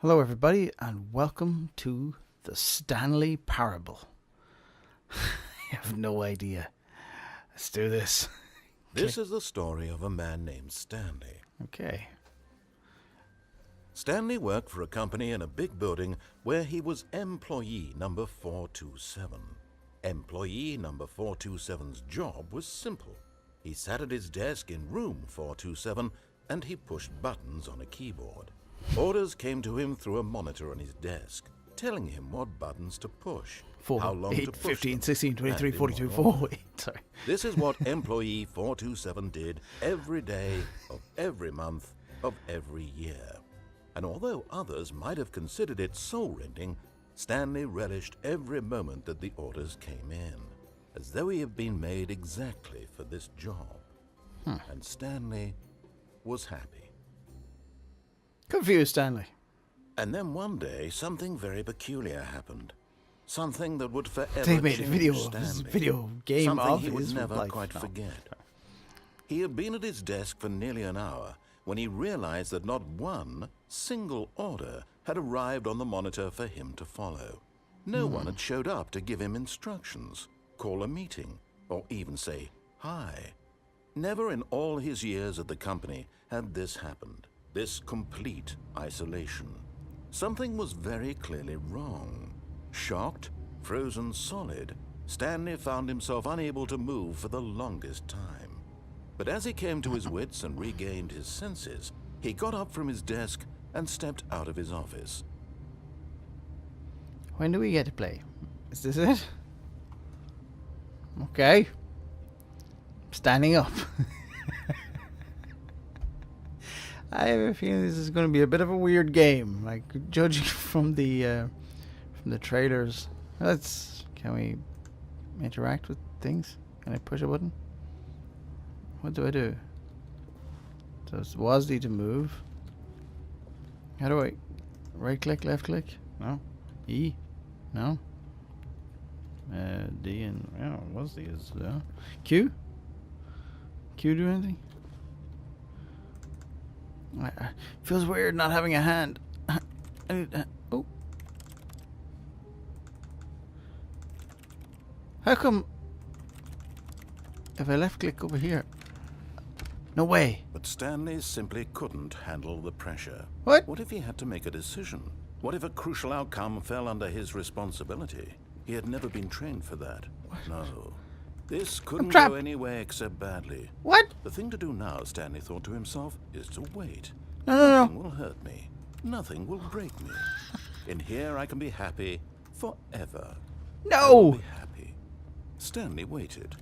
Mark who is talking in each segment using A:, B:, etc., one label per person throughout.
A: Hello everybody and welcome to the Stanley Parable. I have no idea. Let's do this.
B: This is the story of a man named Stanley.
A: Okay.
B: Stanley worked for a company in a big building where he was employee number 427. Employee number 427's job was simple. He sat at his desk in room 427 and he pushed buttons on a keyboard. Orders came to him through a monitor on his desk, telling him what buttons to push,
A: 4,
B: how long
A: 8,
B: to push
A: 15,
B: them,
A: 16, 23,
B: and in
A: 42,
B: what
A: 4.
B: order.
A: Wait, sorry.
B: This is what employee 427 did every day of every month of every year. And although others might have considered it soul-rending, Stanley relished every moment that the orders came in, as though he had been made exactly for this job. And Stanley was happy.
A: Confused Stanley.
B: And then one day, something very peculiar happened. Something that would forever
A: They made a
B: change
A: video of
B: Stanley.
A: this video game
B: Something
A: of
B: he would
A: his
B: never
A: life.
B: quite
A: No.
B: forget. He had been at his desk for nearly an hour when he realized that not one single order had arrived on the monitor for him to follow. No one had showed up to give him instructions, call a meeting, or even say hi. Never in all his years at the company had this happened. This complete isolation. Something was very clearly wrong. Shocked, frozen solid, Stanley found himself unable to move for the longest time. But as he came to his wits and regained his senses, he got up from his desk and stepped out of his office.
A: When do we get to play? Is this it? Okay. Standing up. I have a feeling this is going to be a bit of a weird game. Like, judging from the trailers. Can we interact with things? Can I push a button? What do I do? Does WASD to move? How do I right click, left click? No. E? No. D and WASD is Q? Q do anything? Feels weird not having a hand. I need oh. How come if I left click over here? No way.
B: But Stanley simply couldn't handle the pressure.
A: What?
B: What if he had to make a decision? What if a crucial outcome fell under his responsibility? He had never been trained for that. No. This couldn't go any way except badly.
A: What?
B: The thing to do now, Stanley thought to himself, is to wait.
A: No.
B: Nothing will hurt me. Nothing will break me. In here I can be happy forever. I will
A: No.
B: be happy. Stanley waited.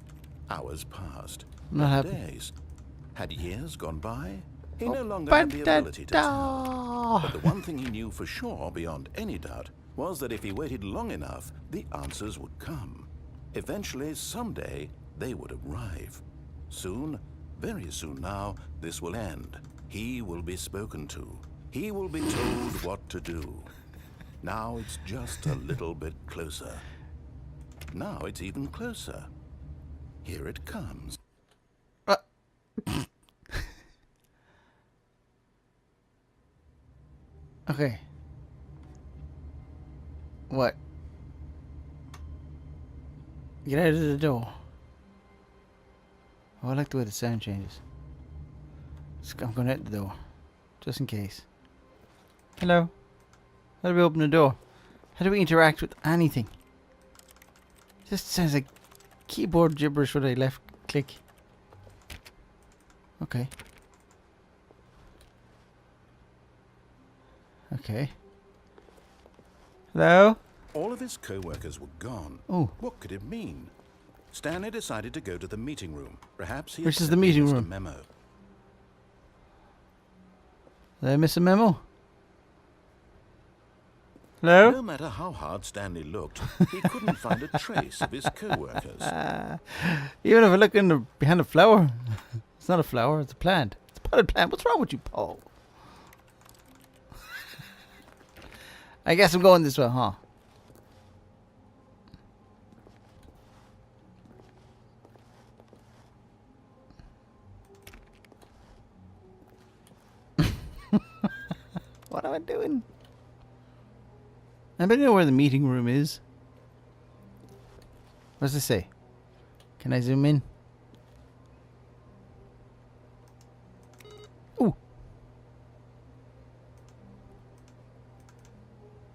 B: Hours passed.
A: Not happy.
B: Days. Had years gone by? He no
A: Oh,
B: longer had the ability to tell. But the one thing he knew for sure, beyond any doubt, was that if he waited long enough, the answers would come. Eventually, someday, they would arrive. Soon, very soon now, this will end. He will be spoken to. He will be told what to do. Now it's just a little bit closer. Now it's even closer. Here it comes.
A: Okay. What? Get out of the door. Oh, I like the way the sound changes. I'm going out the door. Just in case. Hello? How do we open the door? How do we interact with anything? Just sounds like keyboard gibberish when I left click. Okay. Okay. Hello?
B: All of his co-workers were gone.
A: Oh.
B: What could it mean? Stanley decided to go to the meeting room. Perhaps he
A: Which is
B: had
A: the meeting
B: missed a
A: room?
B: memo.
A: Did I miss a memo? Hello?
B: No matter how hard Stanley looked, he couldn't find a trace of his co-workers.
A: Even if I look behind the flower, it's not a flower, it's a plant. It's a potted plant. What's wrong with you, Paul? I guess I'm going this way, huh? What am I doing? Anybody know where the meeting room is? What does it say? Can I zoom in? Ooh.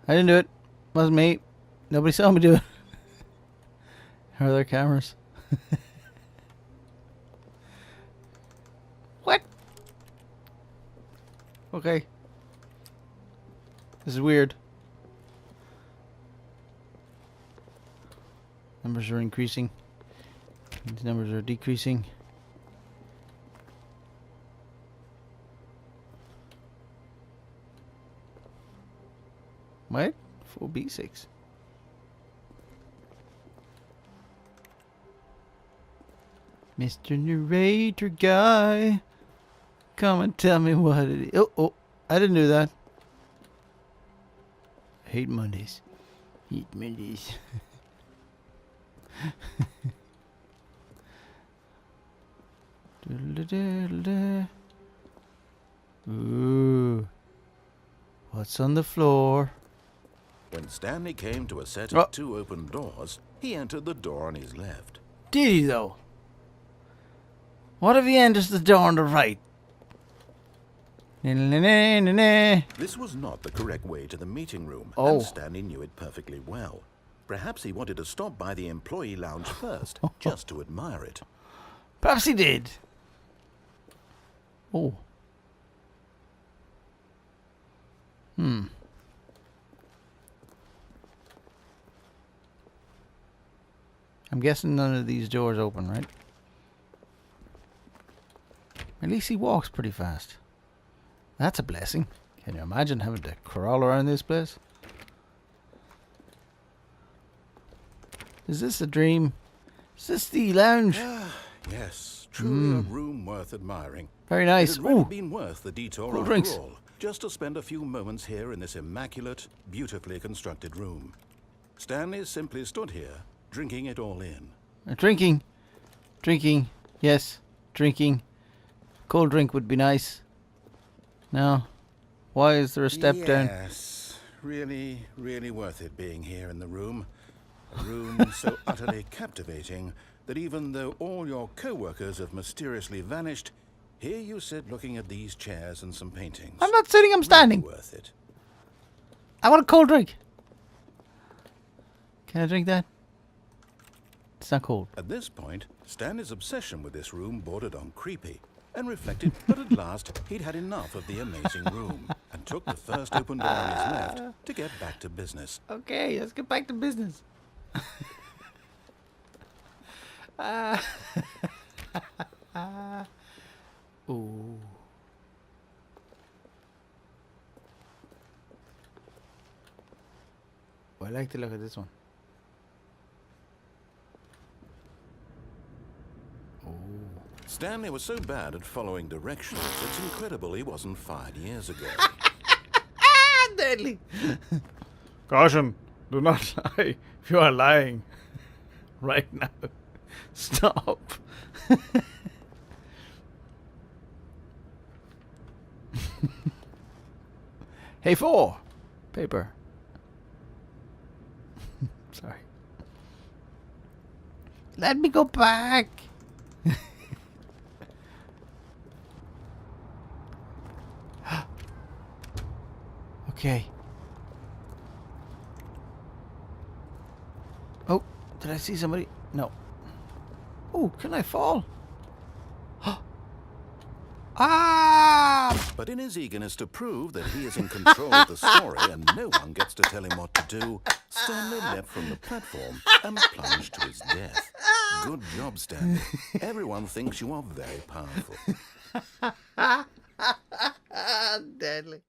A: I didn't do it. Wasn't me. Nobody saw me do it. Are there cameras? What? Okay. This is weird. Numbers are increasing. These numbers are decreasing. What? 4B6. Mr. Narrator guy, come and tell me what it is. Oh, I didn't do that. Hate Mondays. Hate Mondays. Ooh. What's on the floor?
B: When Stanley came to a set of 2 open doors, he entered the door on his left.
A: Did he, though? What if he enters the door on the right?
B: This was not the correct way to the meeting room, and Stanley knew it perfectly well. Perhaps he wanted to stop by the employee lounge first, just to admire it.
A: Perhaps he did. Oh. I'm guessing none of these doors open, right? At least he walks pretty fast. That's a blessing. Can you imagine having to crawl around this place? Is this a dream? Is this the lounge?
B: Yes, truly a room worth admiring.
A: Very nice.
B: It had really been worth the detour
A: Cool
B: after
A: drinks.
B: all, just to spend a few moments here in this immaculate, beautifully constructed room. Stanley simply stood here, drinking it all in.
A: Drinking. Drinking. Yes. Drinking. Cold drink would be nice. No. Why is there a step down?
B: Yes, really, really worth it being here in the room. A room so utterly captivating that even though all your co-workers have mysteriously vanished, here you sit looking at these chairs and some paintings.
A: I'm not sitting, I'm standing.
B: Really worth it.
A: I want a cold drink. Can I drink that? It's not cold.
B: At this point, Stanley's obsession with this room bordered on creepy, and reflected that at last he'd had enough of the amazing room, and took the first open door on his left to get back to business.
A: Okay, let's get back to business. Ooh. I like to look at this one.
B: Stanley was so bad at following directions, it's incredible he wasn't fired years ago.
A: Deadly.
C: Caution, do not lie if you are lying right now.
A: Stop. Hey, 4. Paper. Sorry. Let me go back. Okay. Oh, did I see somebody? No. Oh, can I fall? Ah!
B: But in his eagerness to prove that he is in control of the story and no one gets to tell him what to do, Stanley leapt from the platform and plunged to his death. Good job, Stanley. Everyone thinks you are very powerful.
A: Deadly.